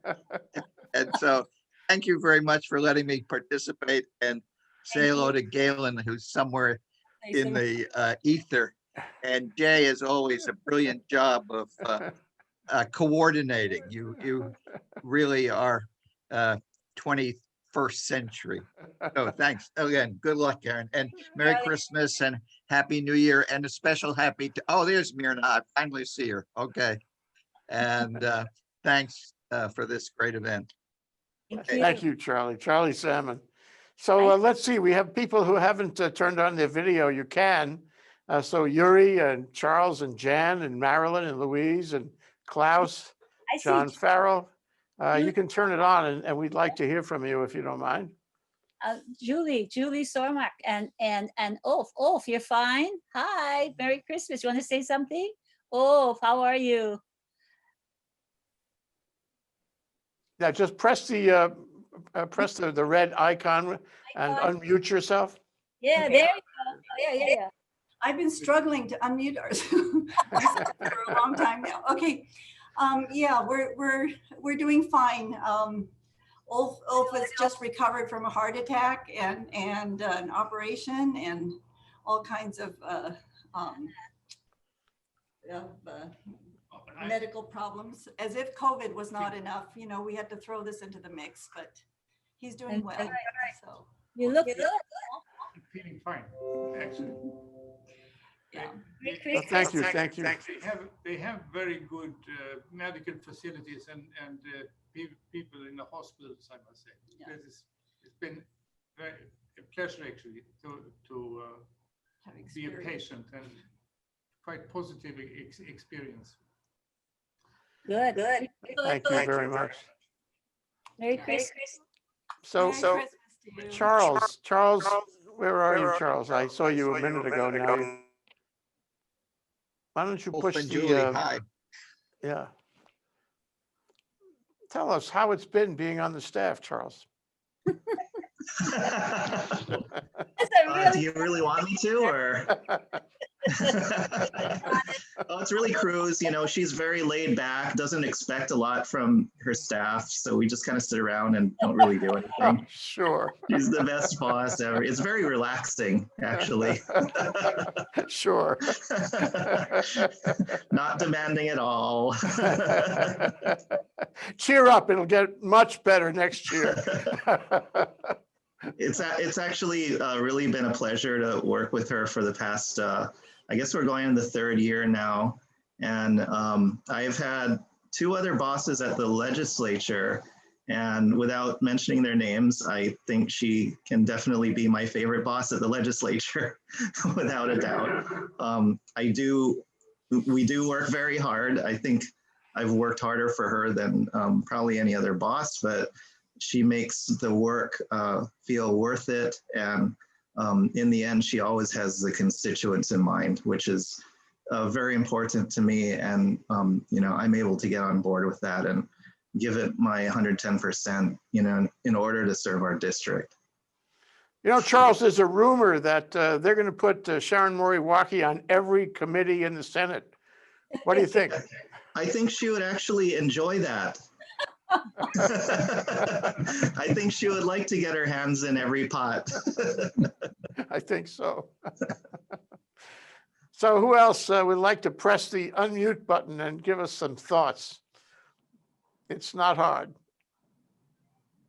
so thank you very much for letting me participate, and say hello to Galen, who's somewhere in the ether. And Jay, as always, a brilliant job of coordinating. You really are 21st century. So thanks again. Good luck, Karen, and Merry Christmas and Happy New Year, and a special happy to, oh, there's Myrna. I finally see her. Okay. And thanks for this great event. Thank you, Charlie. Charlie Salmon. So let's see, we have people who haven't turned on their video. You can. So Yuri and Charles and Jan and Marilyn and Louise and Klaus, I see John Farrell. You can turn it on, and we'd like to hear from you if you don't mind. Julie Sormak and Ulf, you're fine? Hi, Merry Christmas. You want to say something? Ulf, how are you? Yeah, just press the red icon and unmute yourself. Yeah, there you go. Oh, yeah. I've been struggling to unmute ours myself for a long time now. Okay, yeah, we're doing fine. Ulf has just recovered from a heart attack and an operation and all kinds of medical problems. As if COVID was not enough, you know, we had to throw this into the mix, but he's doing well. So you look good. I'm feeling fine, actually. Yeah. Thank you. They have very good medical facilities and people in the hospitals, I must say. Yeah. It's been a pleasure actually to be a patient, and quite positive experience. Good. Thank you very much. Merry Christmas. So Merry Christmas to you. Charles, where are you, Charles? I saw you a minute ago now. Why don't you Ulf push and Julie, the, hi. yeah. Tell us how it's been being on the staff, Charles. Do you really want me to, or? Oh, it's really Cruz. You know, she's very laid back, doesn't expect a lot from her staff. So we just kind of sit around and don't really do anything. Oh, sure. She's the best boss ever. It's very relaxing, actually. Sure. Not demanding at all. Cheer up, it'll get much better next year. It's actually really been a pleasure to work with her for the past, I guess we're going in the third year now. And I've had two other bosses at the legislature, and without mentioning their names, I think she can definitely be my favorite boss at the legislature, without a doubt. We do work very hard. I think I've worked harder for her than probably any other boss, but she makes the work feel worth it. And in the end, she always has the constituents in mind, which is very important to me. And, you know, I'm able to get on board with that and give it my 110%, you know, in order to serve our district. You know, Charles, there's a rumor that they're going to put Sharon Moriwaki on every committee in the Senate. What do you think? I think she would actually enjoy that. I think she would like to get her hands in every pot. I think so. So who else would like to press the unmute button and give us some thoughts? It's not hard.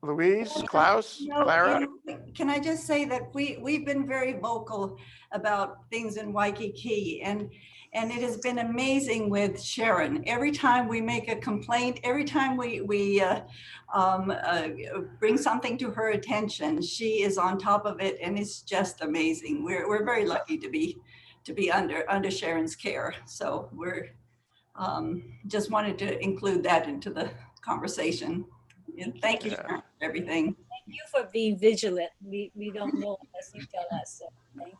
Louise, Klaus, No, Clara? can I just say that we've been very vocal about things in Waikiki, and it has been amazing with Sharon. Every time we make a complaint, every time we bring something to her attention, she is on top of it, and it's just amazing. We're very lucky to be under Sharon's care. So we're just wanted to include that into the conversation. And thank you for everything. Thank you for being vigilant. We don't know unless you tell us. So thank you.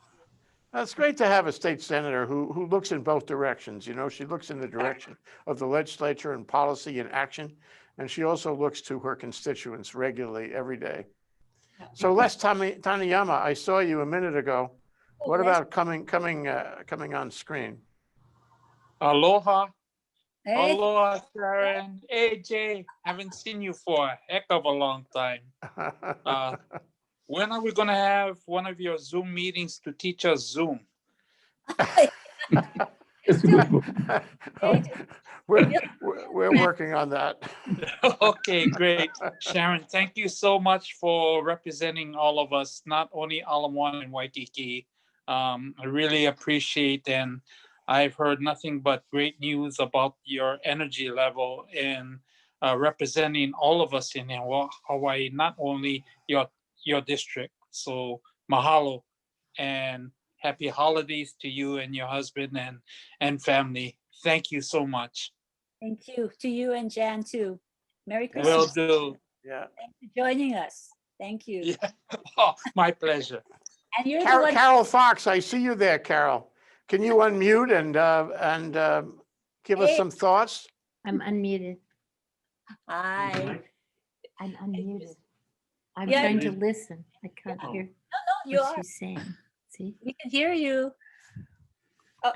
It's great to have a state senator who looks in both directions. You know, she looks in the direction of the legislature and policy and action, and she also looks to her constituents regularly every day. So Les Taniyama, I saw you a minute ago. What about coming on screen? Aloha. Hey. Aloha, Sharon. Hey, Jay. Haven't seen you for a heck of a long time. When are we going to have one of your Zoom meetings to teach us Zoom? We're working on that. Okay, great. Sharon, thank you so much for representing all of us, not only Ala Moana and Waikiki. I really appreciate, and I've heard nothing but great news about your energy level in representing all of us in Hawaii, not only your district. So mahalo and happy holidays to you and your husband and family. Thank you so much. Thank you to you and Jan too. Merry Will Christmas. do. Yeah. Thanks for joining us. Thank you. Yeah. Oh, my pleasure. And you're the Carol, one. Carol Fox, I see you there, Carol. Can you unmute and give us Hey. some thoughts? I'm unmuted. Hi. I'm unmuted. I'm Yeah. trying to listen. I can't hear No, you what are. she's saying. See, We can hear you. Oh,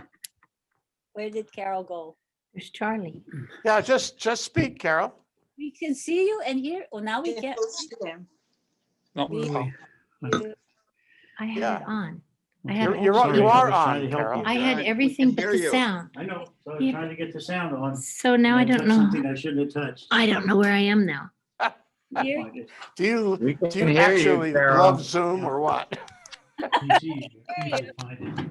where did Carol go? there's Charlie. Yeah, just speak, Carol. We can see you and hear. Oh, now we can't. No. We- I had Yeah. it on. I had You are Sorry, I was on, trying to help Carol. you. I had everything but the sound. I know, so I was Yeah. trying to get the sound on. So now I and don't touched know. Something I shouldn't have touched. I don't know where I am now. Here- Do you We can do you hear you, actually Carol. love Zoom or what? You see, you can find it.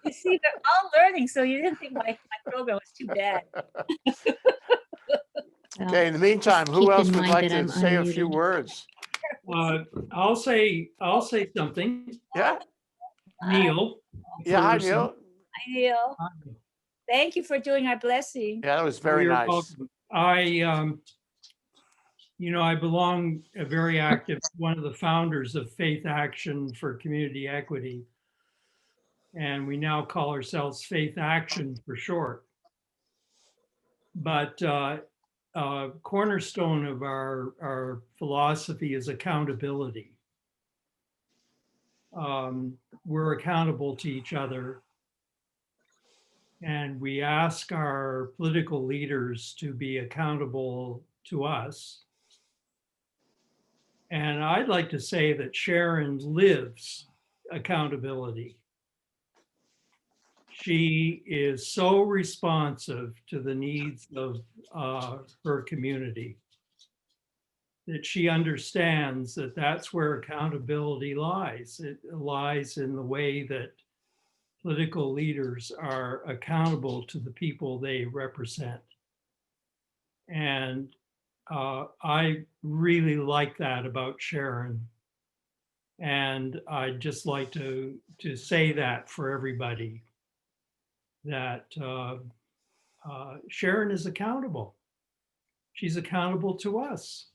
You see, they're all learning, so you didn't think my program was too bad. Okay, in the meantime, Just who keep else in would mind like that to I'm say a few unmuted. words? I'll say something. Yeah, Neil. yeah, hi, first. Neil. Hi, Neil. Thank you for doing our blessing. Yeah, that was very You're nice. welcome. I belong very active, one of the founders of Faith Action for Community Equity. And we now call ourselves Faith Action for short. But cornerstone of our philosophy is accountability. We're accountable to each other. And we ask our political leaders to be accountable to us. And I'd like to say that Sharon lives accountability. She is so responsive to the needs of her community that she understands that that's where accountability lies. It lies in the way that political leaders are accountable to the people they represent. And I really like that about Sharon. And I'd just like to say that for everybody, that Sharon is accountable. She's accountable to us.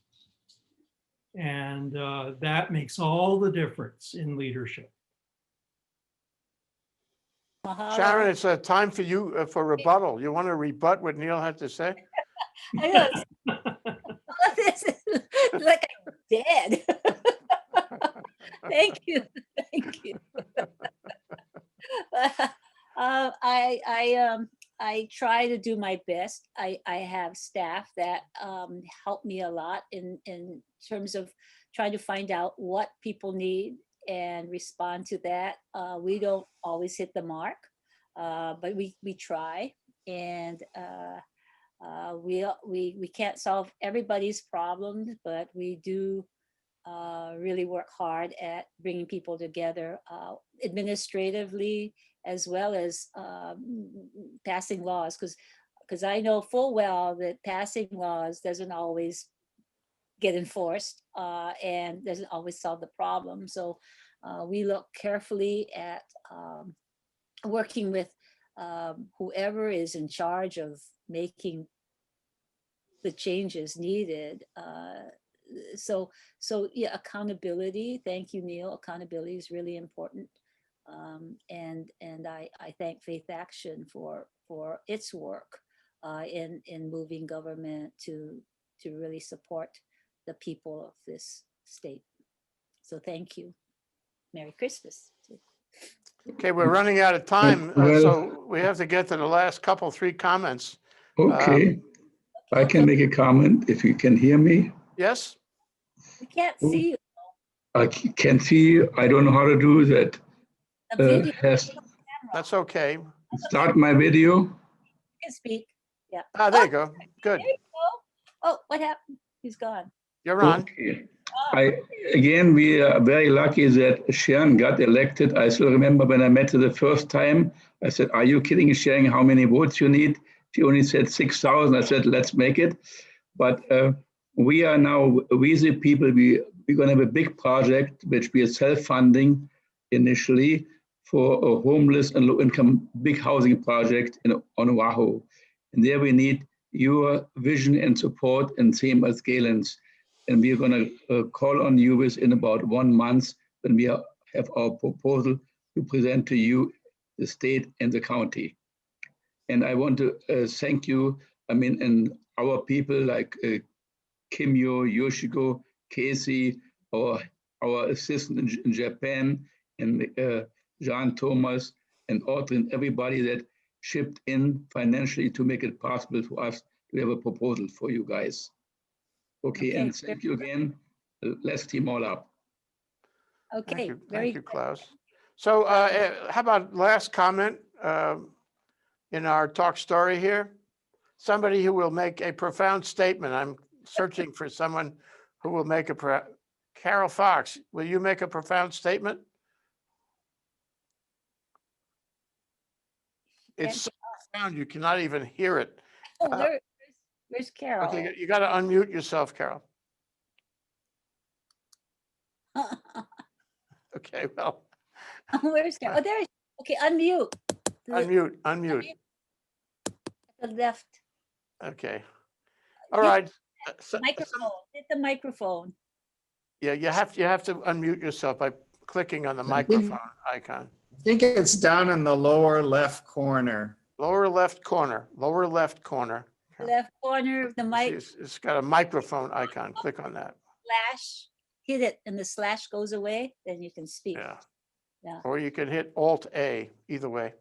And that makes all the difference in leadership. Sharon, it's time for you for rebuttal. You want to rebut what Neil had to say? I know. This is like I'm dead. Thank you. Thank you. I try to do my best. I have staff that help me a lot in terms of trying to find out what people need and respond to that. We don't always hit the mark, but we try, and we can't solve everybody's problems, but we do really work hard at bringing people together administratively, as well as passing laws, because I know full well that passing laws doesn't always get enforced and doesn't always solve the problem. So we look carefully at working with whoever is in charge of making the changes needed. So yeah, accountability. Thank you, Neil. Accountability is really important. And I thank Faith Action for its work in moving government to really support the people of this state. So thank you. Merry Christmas. Okay, we're running out of time, Well- so we have to get to the last couple, 3 comments. Okay, I can make a comment if you can hear me. Yes? We can't see you. I can see you. I don't know how to do that. That's okay. Start my video. You can speak. Yeah. Ah, there you go. Good. There you go. Oh, what happened? He's gone. You're on. Okay. Again, we are very lucky that Sharon got elected. I still remember when I met her the first time, I said, "Are you kidding, Sharon? How many votes you need?" She only said 6,000. I said, "Let's make it." But we are now, we the people, we're going to have a big project, which we are self-funding initially for a homeless and low-income big housing project on Oahu. And there we need your vision and support, and same as Galen's. And we're going to call on you within about 1 month when we have our proposal to present to you, the state and the county. And I want to thank you, and our people like Kimyo, Yoshiko, Casey, our assistant in Japan, and John Thomas, and Audrey, and everybody that chipped in financially to make it possible for us to have a proposal for you guys. Okay, and thank you again. Let's team all up. Okay, Thank you, Klaus. So how about last comment in our talk story here? Somebody who will make a profound statement. I'm searching for someone who will make Carol Fox, will you make a profound statement? It's so profound you cannot even hear it. Oh, where's Carol? Okay, you got to unmute yourself, Carol. Okay, well. Where's Carol? Oh, there. Okay, unmute. Unmute. The left. Okay. All right. Microphone. Hit the microphone. Yeah, you have to unmute yourself by clicking on the microphone icon. I think it's down in the lower left corner. Lower left corner. Lower left corner. Left corner of the mic. It's got a microphone icon. Click on that. Slash. Hit it, and the slash goes away. Then you can speak. Yeah. Yeah. Or you can hit Alt A. Either way.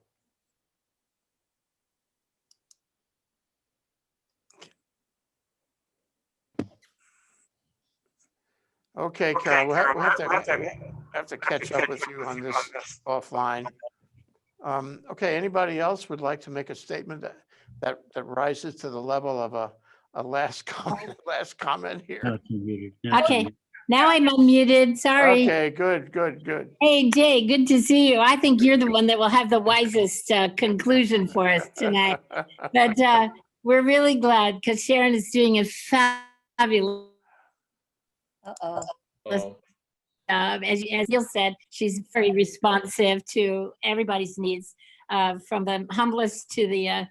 Okay, Carol, we'll have to catch up with you on this offline. Okay, anybody else would like to make a statement that rises to the level of a last comment here? Okay, now I'm unmuted. Sorry. Okay, good. Hey, Jay, good to see you. I think you're the one that will have the wisest conclusion for us tonight. But we're really glad because Sharon is doing a fabulous. As Neil said, she's very responsive to everybody's needs, from the humblest to the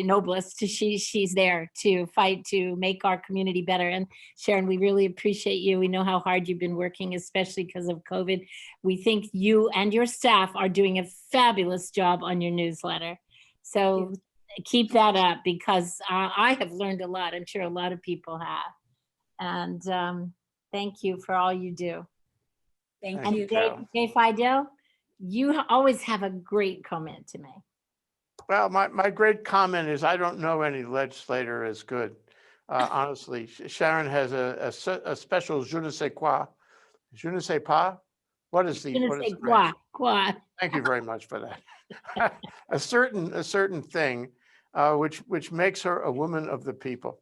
noblest. She's there to fight to make our community better. And Sharon, we really appreciate you. We know how hard you've been working, especially because of COVID. We think you and your staff are doing a fabulous job on your newsletter. So keep that up, because I have learned a lot. I'm sure a lot of people have. And thank you for all you do. Thank and you. Jay Fidel, you always have a great comment to make. Well, my great comment is I don't know any legislator as good. Honestly, Sharon has a special je ne sais quoi, je ne sais pas, what is the, I'm what gonna is say the French? quoi. Thank you very much for that. A certain thing, which makes her a woman of the people.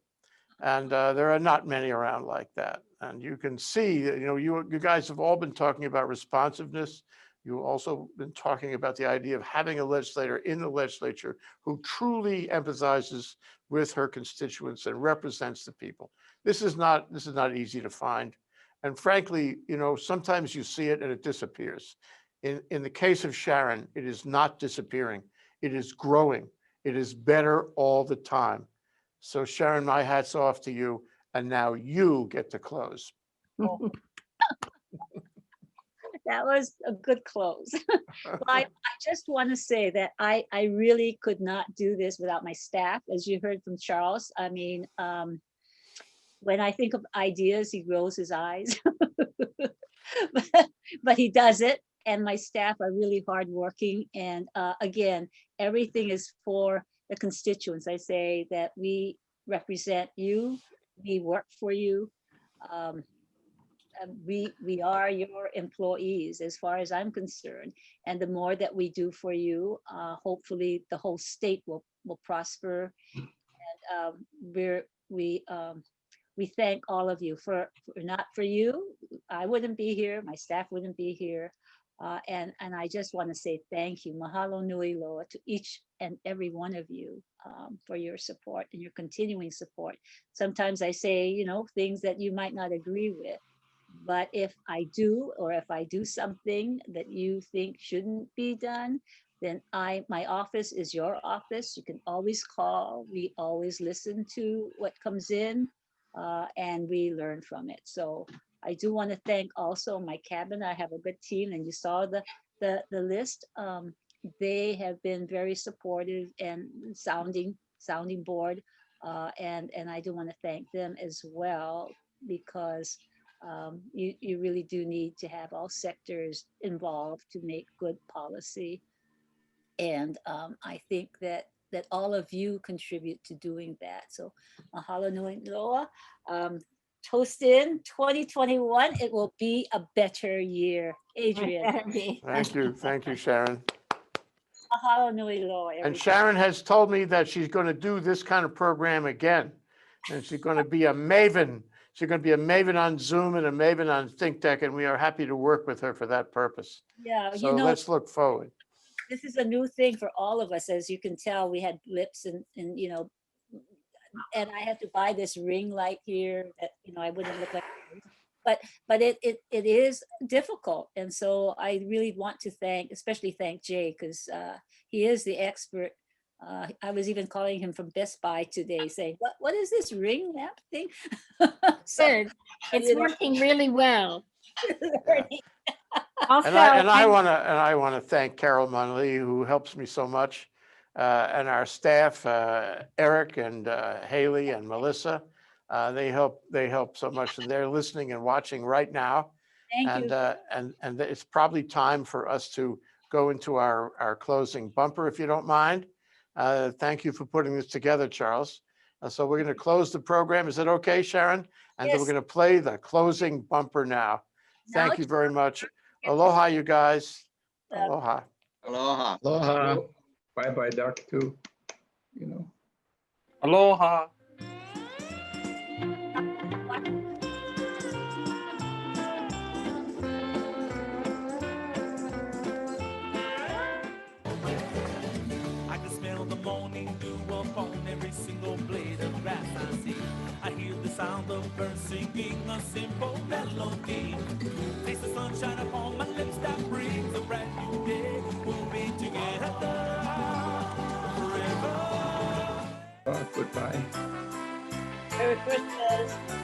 And there are not many around like that. And you can see, that, you guys have all been talking about responsiveness. You've also been talking about the idea of having a legislator in the legislature who truly empathizes with her constituents and represents the people. This is not easy to find. And frankly, sometimes you see it and it disappears. In the case of Sharon, it is not disappearing. It is growing. It is better all the time. So Sharon, my hat's off to you. And now you get to close. That was a good close. Well, I just want to say that I really could not do this without my staff, as you heard from Charles. I mean, when I think of ideas, he rolls his eyes, but he does it. And my staff are really hardworking. And again, everything is for the constituents. I say that we represent you, we work for you. We are your employees as far as I'm concerned. And the more that we do for you, hopefully the whole state will prosper. And we thank all of you. For not for you, I wouldn't be here, my staff wouldn't be here. And I just want to say thank you, mahalo nui loa, to each and every one of you for your support and your continuing support. Sometimes I say, things that you might not agree with, but if I do, or if I do something that you think shouldn't be done, then my office is your office. You can always call. We always listen to what comes in, and we learn from it. So I do want to thank also my cabinet. I have a good team, and you saw the list. They have been very supportive and sounding board, and I do want to thank them as well, because you really do need to have all sectors involved to make good policy. And I think that all of you contribute to doing that. So mahalo nui loa. Toast in 2021, it will be a better year. Adrian. Thank you, Sharon. Mahalo nui loa. And Sharon has told me that she's going to do this kind of program again. And she's going to be a maven. She's going to be a maven on Zoom and a maven on ThinkTech, and we are happy to work with her for that purpose. Yeah, So let's look forward. This is a new thing for all of us. As you can tell, we had blips and and I had to buy this ring light here that, I wouldn't look like, but it is difficult. And so I really want to especially thank Jay, because he is the expert. I was even calling him from Best Buy today saying, what is this ring lamp thing? Sir, it's working really well. Also, And I want to thank Carol Munley, who helps me so much, and our staff, Eric and Haley and Melissa. They help so much, and they're listening and watching right now. Thank you. And it's probably time for us to go into our closing bumper, if you don't mind. Thank you for putting this together, Charles. So we're going to close the program. Is that okay, Sharon? And then we're Yes. going to play the closing bumper now. Thank you very much. Aloha, you guys. Aloha. Aloha. Aloha. Bye-bye, Doc, too. Aloha. I can smell the morning dew upon every single blade of grass I see. I hear the sound of birds singing a simple melody. Taste the sunshine upon my lips that brings a brand new day. We'll be together forever. Goodbye. Merry Christmas.